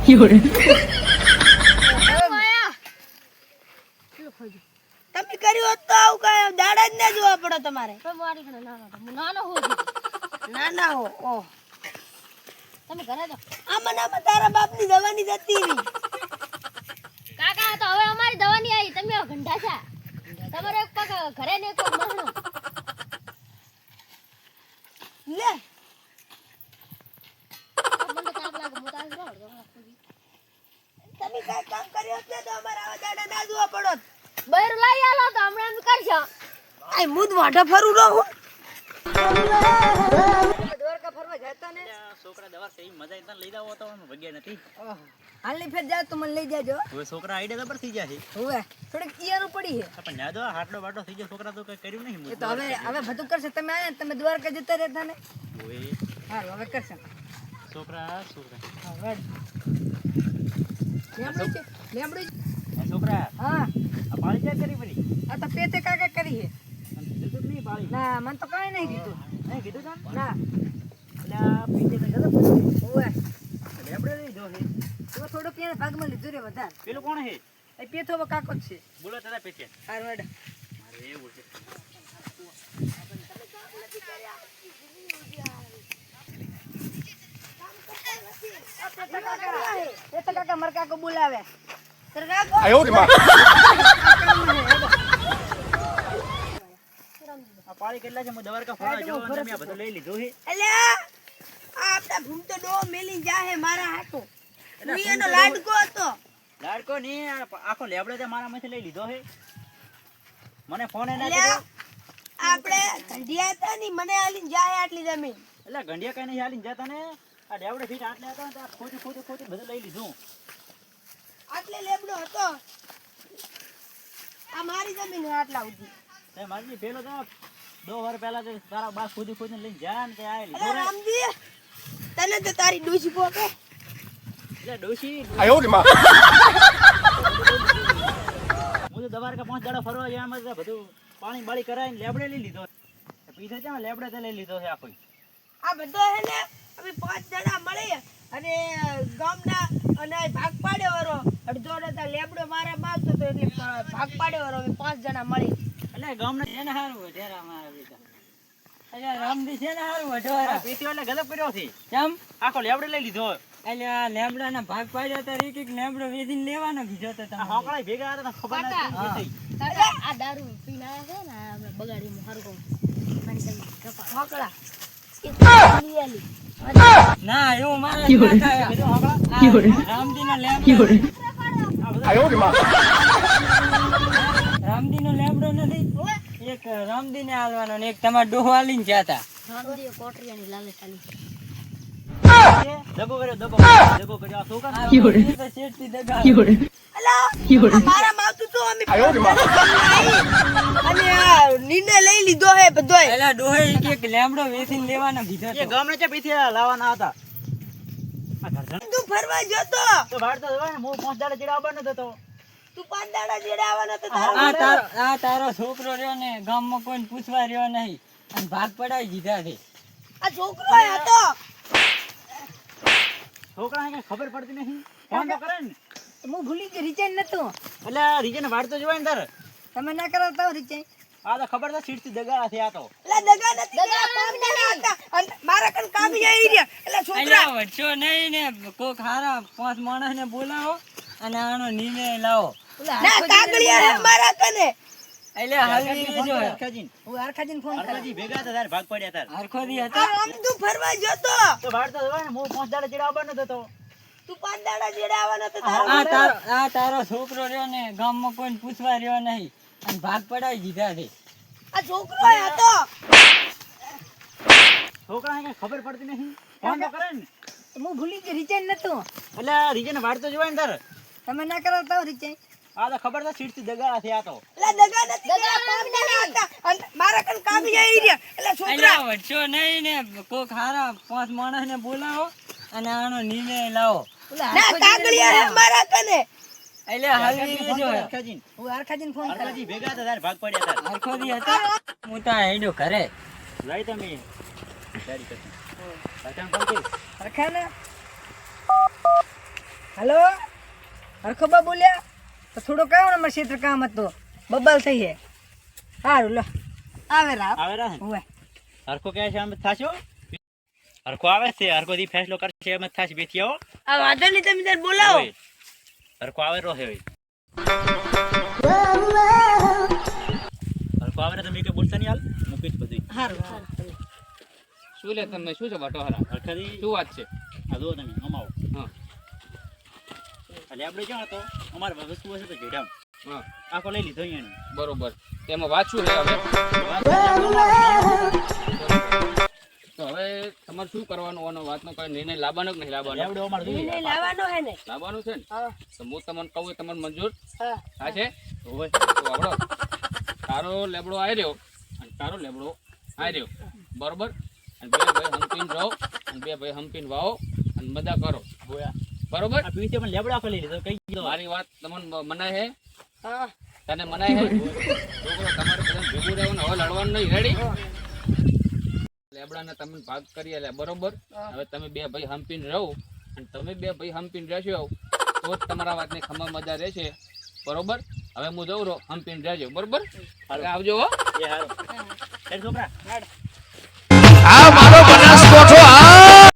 તમે કર્યું હોત તો આવું કાંઈ દાડા જ ના જોવા પડે તમારે. નાના હો ઓહ તમે ઘરે જાઓ. આમાં તારા બાપની દવાની જતી રહી. કાકા તો હવે અમારી દવાની આવી, તમે ગંઢા છે. તમારે એક પગ ઘરે ને એક પગ મહણો. લે મને તાપ લાગે, હું તો આવી રહું. તમે કાંઈ કામ કર્યું હોત ને તો અમારે આવા દાડા ના જોવા પડોત. બૈર લઈ આલો તો હમણાં એમ કરશો. આ મુદ વાઢા ફરું રહું. દ્વારકા ફરવા જતા ને છોકરા દવા સહી મજા ઇતના લઈ જાવ તો વગ્યા નથી. હાલની ફેર જાવ તો મને લઈ જાજો. હવે છોકરા આઈડિયા જબર થઈ જાય છે. હવે થોડીક ઈયાનું પડી છે. પણ ન્યા જો હાટલો બાટો થઈ જાય છોકરા તો કઈ કર્યું નહીં. એ તો હવે બધું કરશે. તમે આયા તમે દ્વારકા જતા રહેતા ને. ઓય હારું હવે કરશે. છોકરા હા રેડ લેમડી છે લેમડી. છોકરા હા આ પાણી ક્યાં કરી પડી? આ તો પેતે કાકા કરી છે. કીધું નહીં પાણી ના મને તો કાંઈ નહીં કીધું. નહીં કીધું તને? ના એટલે આ પીજે તો ગદબ ઓવે એટલે આપણે નહીં જો છે. તો થોડુંક એને ભાગમાં લીધું રે વધારે. પેલું કોણ છે? એ પેથો કાકો જ છે. બોલો તારા પેટે. હારું હેડ. મારે એવું છે. પેથો કાકા મારા કાકો બોલાવે. આ પાણી કેટલા છે? હું દ્વારકા ફરવા જવાનું છે. મેં આ બધું લઈ લીધું છે. એટલે આ આપડા ભૂમતો ડો મેલી જાહે મારા હાટો. હું એનો લાડકો હતો. લાડકો નહીં, આ આખો લેબડો તે મારા માંથી લઈ લીધો છે. મને ફોન ના એટલે કર્યો. આપણે ઢંઢિયા હતા ની મને આલીને જાહે આટલી જમીન. એટલે ગંડિયા કઈ નહીં હાલીને જતા ને. આ લેબડો ફીટ આટલે હતા ને ત્યાં ખોટી બધું લઈ લીધું. આટલે લેબડો હતો. આ મારી જમીન હે આટલા સુધી. તે મારી પેલો તો 2 વાર પહેલા તે તારા બા ખોદી લઈને જા ને તે આ લીધો અરે ને. રામજી તને તો તારી ડોશી પોકે. એટલે ડોશી હું તો દ્વારકા 5 દાડા ફરવા જવામાં તો બધું પાણી બાળી કરાવીને લેબડે લઈ લીધો. પીછે છે લેબડે તે લઈ લીધો છે આખો. આ બધો હે ને અમે 5 જણા મળી અને ગામના અને ભાગ પાડ્યો વાળો અડધો અડધા લેબડો મારે મારતો તો એટલે ભાગ પાડ્યો વાળો અમે 5 જણા મળી. એટલે ગામને એને હારું વઢેરા મારા બેટા. અલ્યા રામજી છે ને હારું વઢવારા. પીટીઓ એટલે ગલપ કર્યો છે. કેમ? આખો લેબડે લઈ લીધો. અલ્યા લેમડાના ભાગ પાડ્યા તા એક એક લેમડો વેચીને લેવાનો કીધો તો આ તમે. હોકળા ભેગા હતા તો ખબર ના કાકા. થઈ. કાકા આ દારૂ પીને આવ્યા છે ને આપણે બગાડીમાં હારું કહું. પાણી કરી કપા. હોકળા લઈ આલી. ના એવું મારે જ ના થાય. કીધું હોકળા. રામજીનો લેમડો રામજીનો લેમડો નથી. એક રામજીને આલવાનો ને એક તમાર ડોહો આલીને ગયા તા. રામજી કોટરિયાની લાલચ આલી. દગો કર્યો. આ છોકરા આ રામજી તો શેઠથી દગાડો. અલા આ મારા માવતું તો અમે 5 જણા અને આ નિર્ણય લઈ લીધો હે બધોય. એલા ડોહે એક એક લેમડો વેચીને લેવાનો કીધો એ તો. ગામને ચા પીથી લાવવાના હતા. આ ઘરજણ તું ફરવા જતો તો વાડ તો જવાય ને. હું 5 દાડા જેડા આવવાનો હતો. તું 5 દાડા જેડા આવવાનો તો આ તારો છોકરો રહ્યો ને ગામમાં કોઈને પૂછવા રહ્યો નહીં અને ભાગ પડાવી દીધા છે. આ છોકરો હતો. છોકરાને કઈ ખબર પડતી નહીં. ફોન તો કરે ને. હું ભૂલી ગઈ રિચાર્જ નતું. એટલે આ રીજન વાડ તો જવાય ને તારે. તમે ના કરાવતા રિચાર્જ. આ તો ખબર છે સીટ થી દગાડા થયા તો. એટલે દગા નથી કર્યા, 5 જણા હતા અને મારા કન કામી આવી રહ્યા. એટલે છોકરા અલ્યા વચ્ચો નહીં ને કોક હારા 5 માણસને બોલાવો અને આનો નિર્ણય લાવો. ના કાગળિયા હે મારા કને. અલ્યા હાલવી લેજો. હરખાજીને. હું હરખાજીને ફોન કરા. હરખાજી ભેગા હતા તારે ભાગ પડ્યા તારે. હરખોદી આ હતા. આમ તું ફરવા જતો. તો વાડ તો જવાય ને. હું 5 દાડા જેડા આવવાનો હતો. તું 5 દાડા જેડા આવવાનો તો આ તારો છોકરો રહ્યો ને ગામમાં કોઈને પૂછવા રહ્યો નહીં અને ભાગ પડાવી દીધા છે. આ છોકરો હતો. છોકરાને કઈ ખબર પડતી નહીં. ફોન તો કરે ને. હું ભૂલી ગઈ રિચાર્જ નતું. એટલે આ રીજન વાડ તો જવાય ને તારે. તમે ના કરાવતા રિચાર્જ. આ તો ખબર છે સીટ થી દગાડા થયા તો. એટલે દગા નથી કર્યા, 5 જણા હતા અને મારા કન કામી આવી રહ્યા. એટલે છોકરા અલ્યા વચ્ચો નહીં ને કોક હારા 5 માણસને બોલાવો અને આનો નિર્ણય લાવો. ના કાગળિયા હે મારા કને. અલ્યા હાલવી લેજો. હરખાજીને. હું હરખાજીને ફોન કરા. હરખાજી ભેગા હતા તારે ભાગ પડ્યા તારે. હરખોદી હતા. હું તો હેડ્યો ઘરે. લઈ તમે ગાડી કરતી. હરખાને ફોન કરી. હરખાને હલો હરખોબા બોલ્યા તો થોડું કહો ને મારે ક્ષેત્ર કામ હતું બબાલ થઈ છે સારું લો આવે રાવ આવે રા હોય હરખો કહે છે એમ જ થશો હરખો આવે છે હરખો થી ફેસલો કરશે એમ જ થશે બેઠી આવો આ વાંધો નહીં તમે ત્યારે બોલાવો હોય. હરખો આવે રહે હોય હરખો આવે ને તમે કે બોલતા નહીં હાલ મૂકી જ બધું સારું સારું શું લે તમે શું છે વાટો હારા હરખાથી શું વાત છે આ જુઓ તમે અમાવો હા એટલે આપણે ક્યાં હતો અમારે વસ્તુ હશે તો જેડામ હા આખો લઈ લીધો અહીંયા બરોબર તેમાં વાંચવું છે હવે તો હવે તમારે શું કરવાનું આનો વાતનો કોઈ નિર્ણય લાવવાનો કે નહીં લાવવાનો લેવડો અમારે જોઈએ નહીં લાવવાનો હે ને લાવવાનું છે ને હા તો હું તમને કહું તમને મંજૂર હા થાય છે હોય તો આવડો તારો લેબડો આવી રહ્યો અને તારો લેબડો આવી રહ્યો બરોબર અને બે ભાઈ હંપીને રહો અને બે ભાઈ હંપીને વાવો અને મજા કરો હોય બરોબર આ પીછે પણ લેવડો આખો લઈ લીધો કઈ દીધો મારી વાત તમને મનાય છે હા તને મનાય છે છોકરો તમારે બધા ભેગું રહેવાનું હવે લડવાનું નહીં રેડી લેબડાને તમે ભાગ કરી આલ્યા બરોબર હવે તમે બે ભાઈ હંપીને રહો અને તમે બે ભાઈ હંપીને રહેશો તો જ તમારા વાતની ખમા મજા રહેશે બરોબર હવે હું જઉં રહો હંપીને રહેજો બરોબર હવે આવજો હો એ હારો એ છોકરા આ મારો બનાસકોઠો